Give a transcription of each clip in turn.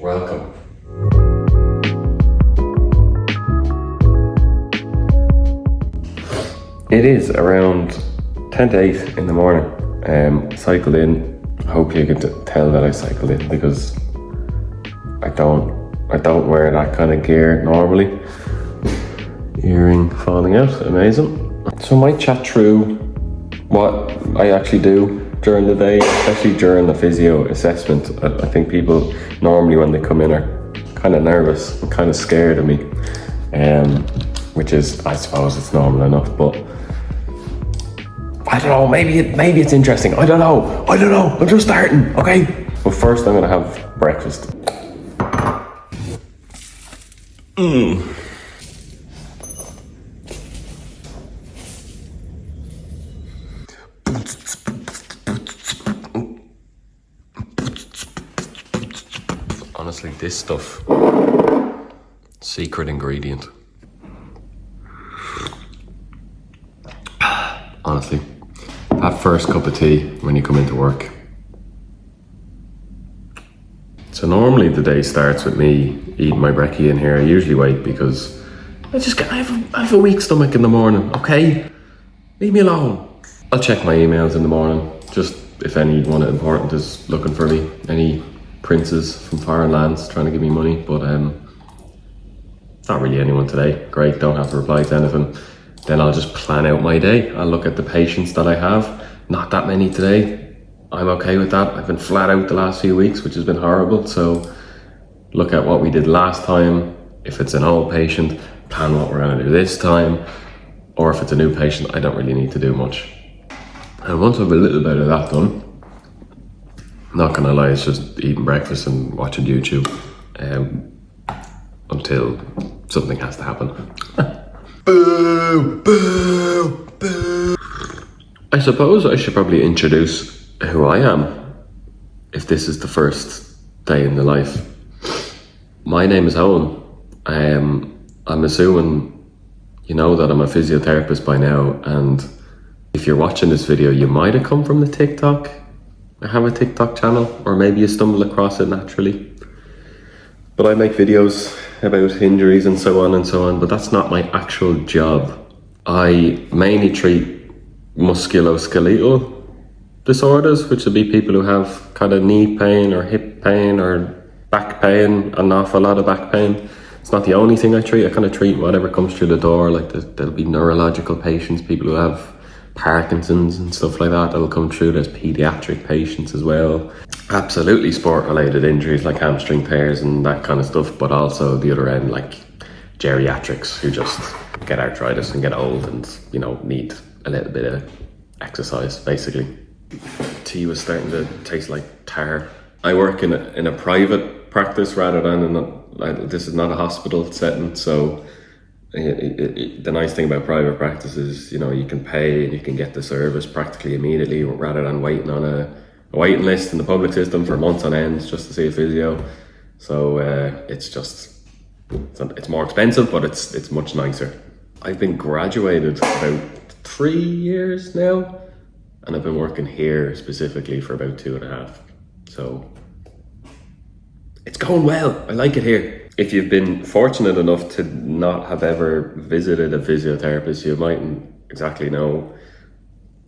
Welcome. It is around 10 to 8 in the morning. Cycled in. I hope you can tell that I cycled in because I don't wear that kind of gear normally. Earring falling out, amazing. So I might chat through what I actually do during the day, especially during the physio assessment. I think people normally when they come in are kind of nervous and kind of scared of me, which is, I suppose it's normal enough, but I don't know, maybe it's interesting. I don't know, I'm just starting, okay? But first I'm gonna have breakfast. Honestly, this stuff, secret ingredient. Honestly, that first cup of tea when you come into work. So normally the day starts with me eating my brekkie in here. I usually wait because I have a weak stomach in the morning, okay? Leave me alone. I'll check my emails in the morning, just if anyone important is looking for me. Any princes from foreign lands trying to give me money, but not really anyone today. Great, don't have to reply to anything. Then I'll just plan out my day. I'll look at the patients that I have. Not that many today. I'm okay with that. I've been flat out the last few weeks, which has been horrible. So look at what we did last time. If it's an old patient, plan what we're gonna do this time. Or if it's a new patient, I don't really need to do much. And once I have a little bit of that done, not gonna lie, it's just eating breakfast and watching YouTube until something has to happen. Boo, boo, boo. I suppose I should probably introduce who I am if this is the first day in the life. My name is Owen. I'm assuming you know that I'm a physiotherapist by now, and if you're watching this video, you might have come from the TikTok. I have a TikTok channel, or maybe you stumbled across it naturally. But I make videos about injuries and so on, but that's not my actual job. I mainly treat musculoskeletal disorders, which would be people who have kind of knee pain or hip pain or back pain, an awful lot of back pain. It's not the only thing I treat. I kind of treat whatever comes through the door, like there'll be neurological patients, people who have Parkinson's and stuff like that that'll come through. There's pediatric patients as well. Absolutely sport-related injuries like hamstring tears and that kind of stuff, but also the other end, like geriatrics who just get arthritis and get old and, you know, need a little bit of exercise, basically. Tea was starting to taste like tar. I work in a private practice rather than this is not a hospital setting, so the nice thing about private practice is, you know, you can pay and you can get the service practically immediately rather than waiting on a waiting list in the public system for months on end just to see a physio. So it's more expensive, but it's much nicer. I've been graduated about 3 years now, and I've been working here specifically for about 2.5. So it's going well. I like it here. If you've been fortunate enough to not have ever visited a physiotherapist, you mightn't exactly know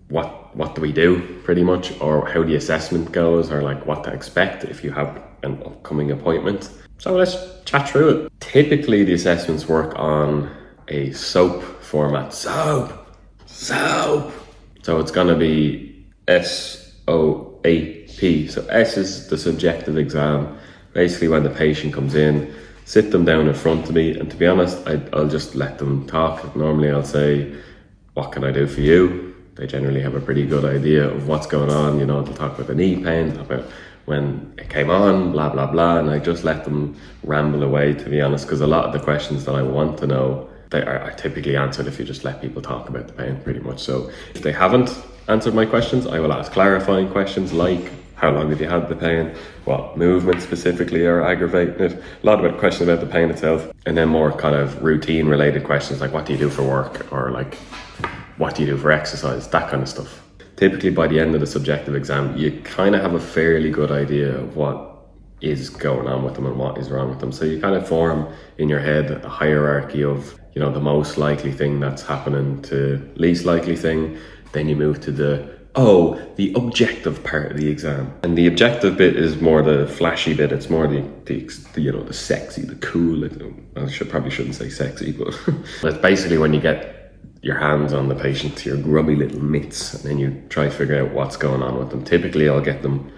what do we do, pretty much, or how the assessment goes, or like what to expect if you have an upcoming appointment. So let's chat through it. Typically, the assessments work on a SOAP format. SOAP. So it's gonna be SOAP. So S is the subjective exam. Basically, when the patient comes in, sit them down in front of me, and to be honest, I'll just let them talk. Normally I'll say, what can I do for you? They generally have a pretty good idea of what's going on. You know, they'll talk about the knee pain, about when it came on, blah, blah, blah. And I just let them ramble away, to be honest, because a lot of the questions that I want to know, they are typically answered if you just let people talk about the pain, pretty much. So if they haven't answered my questions, I will ask clarifying questions like, how long have you had the pain? What movements specifically are aggravating it? A lot of questions about the pain itself. And then more kind of routine related questions like, what do you do for work? Or like, what do you do for exercise? That kind of stuff. Typically by the end of the subjective exam, you kind of have a fairly good idea of what is going on with them and what is wrong with them. So you kind of form in your head a hierarchy of, you know, the most likely thing that's happening to least likely thing. Then you move to the objective part of the exam. And the objective bit is more the flashy bit. It's more the you know, the sexy, the cool. Probably shouldn't say sexy, but it's basically when you get your hands on the patient, your grubby little mitts, and then you try to figure out what's going on with them. Typically, I'll get them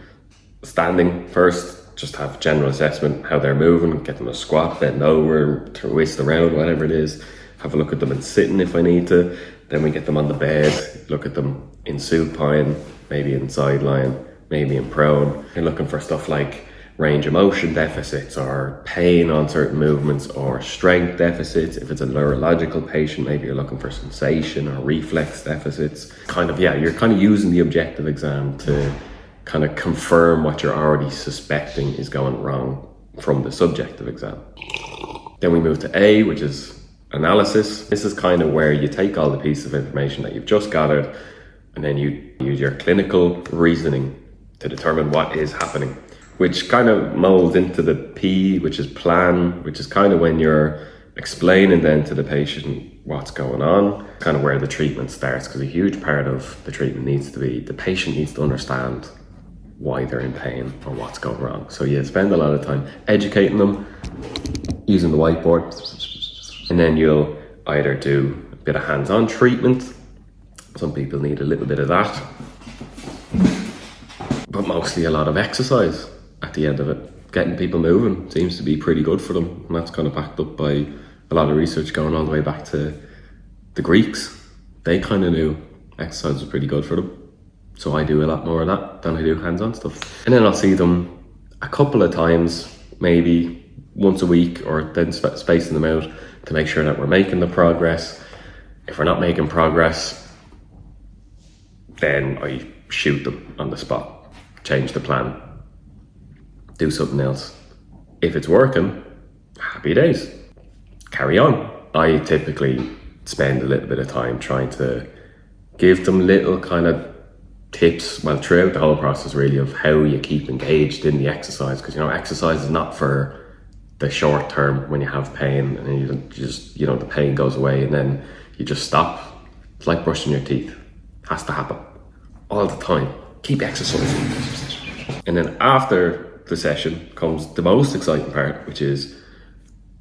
standing first, just have general assessment, how they're moving, get them to squat, bend over, twist around, whatever it is. Have a look at them in sitting if I need to. Then we get them on the bed, look at them in supine, maybe in side lying, maybe in prone. You're looking for stuff like range of motion deficits or pain on certain movements or strength deficits. If it's a neurological patient, maybe you're looking for sensation or reflex deficits. You're kind of using the objective exam to kind of confirm what you're already suspecting is going wrong from the subjective exam. Then we move to A, which is analysis. This is kind of where you take all the pieces of information that you've just gathered and then you use your clinical reasoning to determine what is happening, which kind of molds into the P, which is plan, which is kind of when you're explaining then to the patient what's going on, kind of where the treatment starts, because a huge part of the treatment needs to be the patient needs to understand why they're in pain or what's going wrong. So you spend a lot of time educating them using the whiteboard, and then you'll either do a bit of hands-on treatment. Some people need a little bit of that, but mostly a lot of exercise at the end of it. Getting people moving seems to be pretty good for them, and that's kind of backed up by a lot of research going all the way back to the Greeks. They kind of knew exercise was pretty good for them. So I do a lot more of that than I do hands-on stuff. And then I'll see them a couple of times, maybe once a week, or then spacing them out to make sure that we're making the progress. If we're not making progress, then I shoot them on the spot, change the plan, do something else. If it's working, happy days, carry on. I typically spend a little bit of time trying to give them little kind of tips, well, throughout the whole process really, of how you keep engaged in the exercise, because, you know, exercise is not for the short term when you have pain and then you just, you know, the pain goes away and then you just stop. It's like brushing your teeth. Has to happen all the time. Keep exercising. And then after the session comes the most exciting part, which is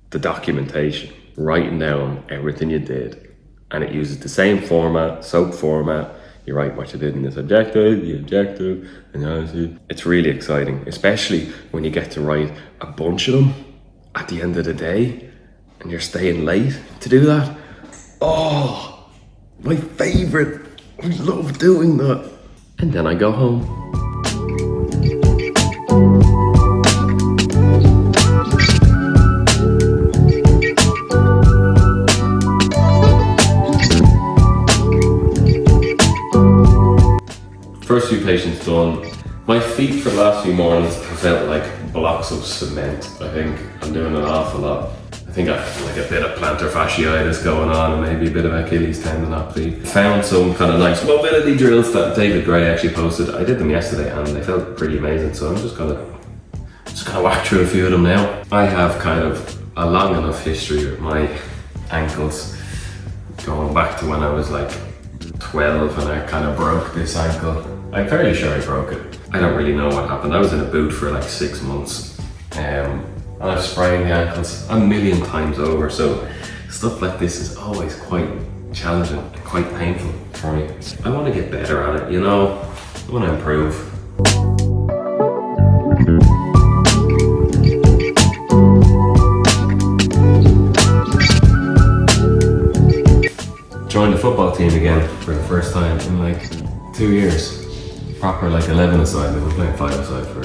the documentation, writing down everything you did. And it uses the same format, SOAP format. You write what you did in this objective, the objective, and the it's really exciting, especially when you get to write a bunch of them at the end of the day and you're staying late to do that. Oh, my favorite. I love doing that. And then I go home. First few patients done. My feet for the last few mornings have felt like blocks of cement. I think I'm doing an awful lot. I think I have like a bit of plantar fasciitis going on and maybe a bit of Achilles tendinopathy. Found some kind of nice mobility drills that David Gray actually posted. I did them yesterday and they felt pretty amazing, so I'm just gonna whack through a few of them now. I have kind of a long enough history with my ankles, going back to when I was like 12 and I kind of broke this ankle. I'm fairly sure I broke it. I don't really know what happened. I was in a boot for like 6 months. And I've sprained the ankles a million times over. So stuff like this is always quite challenging and quite painful for me. I want to get better at it, you know? I want to improve. Joined the football team again for the first time in like 2 years. Proper like 11-a-side, we've been playing 5-a-side for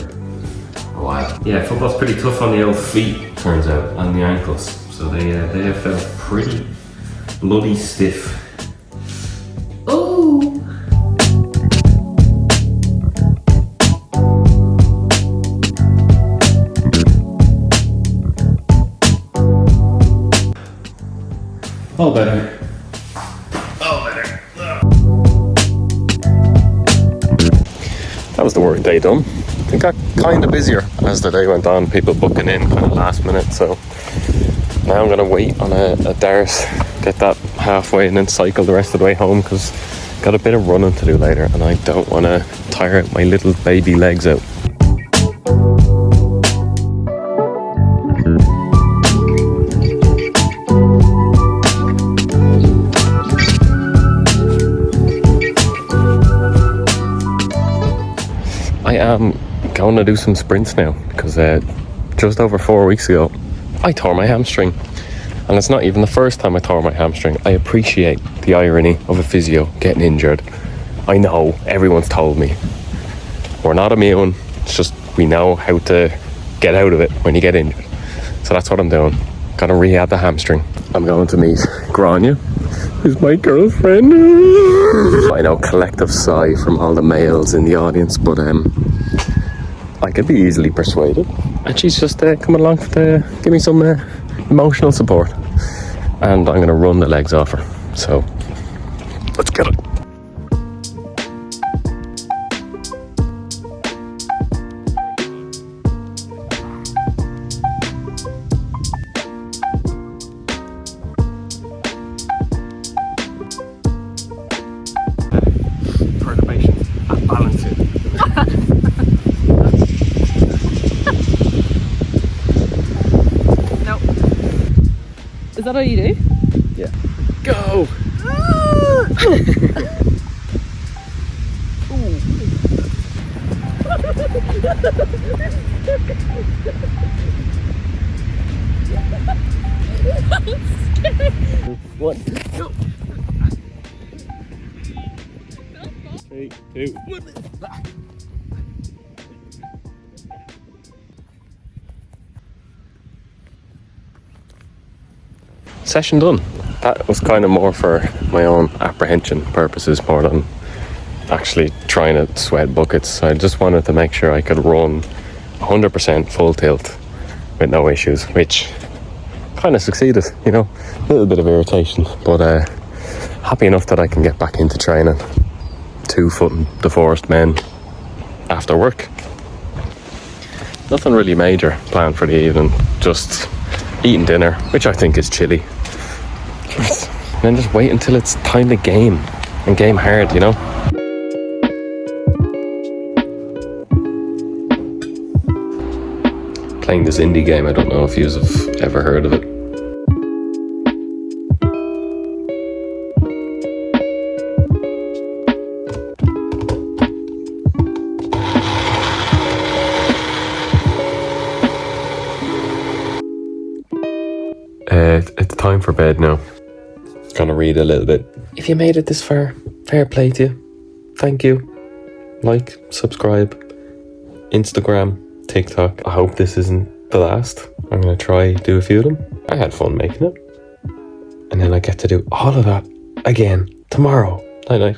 a while. Yeah, football's pretty tough on the old feet, turns out, and the ankles. So they have felt pretty bloody stiff. Oh! All better. That was the work day done. I think that kind of busier as the day went on, people booking in kind of last minute, so now I'm going to wait on a dart, get that halfway and then cycle the rest of the way home, because got a bit of running to do later and I don't want to tire my little baby legs out. I am going to do some sprints now because just over 4 weeks ago I tore my hamstring, and it's not even the first time I tore my hamstring. I appreciate the irony of a physio getting injured. I know everyone's told me we're not immune, it's just we know how to get out of it when you get injured, so that's what I'm doing. Gonna rehab the hamstring. I'm going to meet Grania, who's my girlfriend. I know, collective sigh from all the males in the audience, but I could be easily persuaded. And she's just coming along to give me some emotional support. And I'm going to run the legs off her. So, let's get it. Perturbations and balancing. No. Is that all you do? Yeah. Go! One, go! 3, 2, 1. Session done. That was kind of more for my own apprehension purposes more than actually trying to sweat buckets. I just wanted to make sure I could run 100% full tilt with no issues, which kind of succeeded, you know. A little bit of irritation, but happy enough that I can get back into training. 2-footing the forest men after work. Nothing really major planned for the evening, just eating dinner, which I think is chilly. And then just wait until it's time to game, and game hard, you know. Playing this indie game, I don't know if you've ever heard of it. It's time for bed now. Gonna read a little bit. If you made it this far, fair play to you. Thank you. Like, subscribe, Instagram, TikTok. I hope this isn't the last. I'm gonna try do a few of them. I had fun making it. And then I get to do all of that again tomorrow. Night night.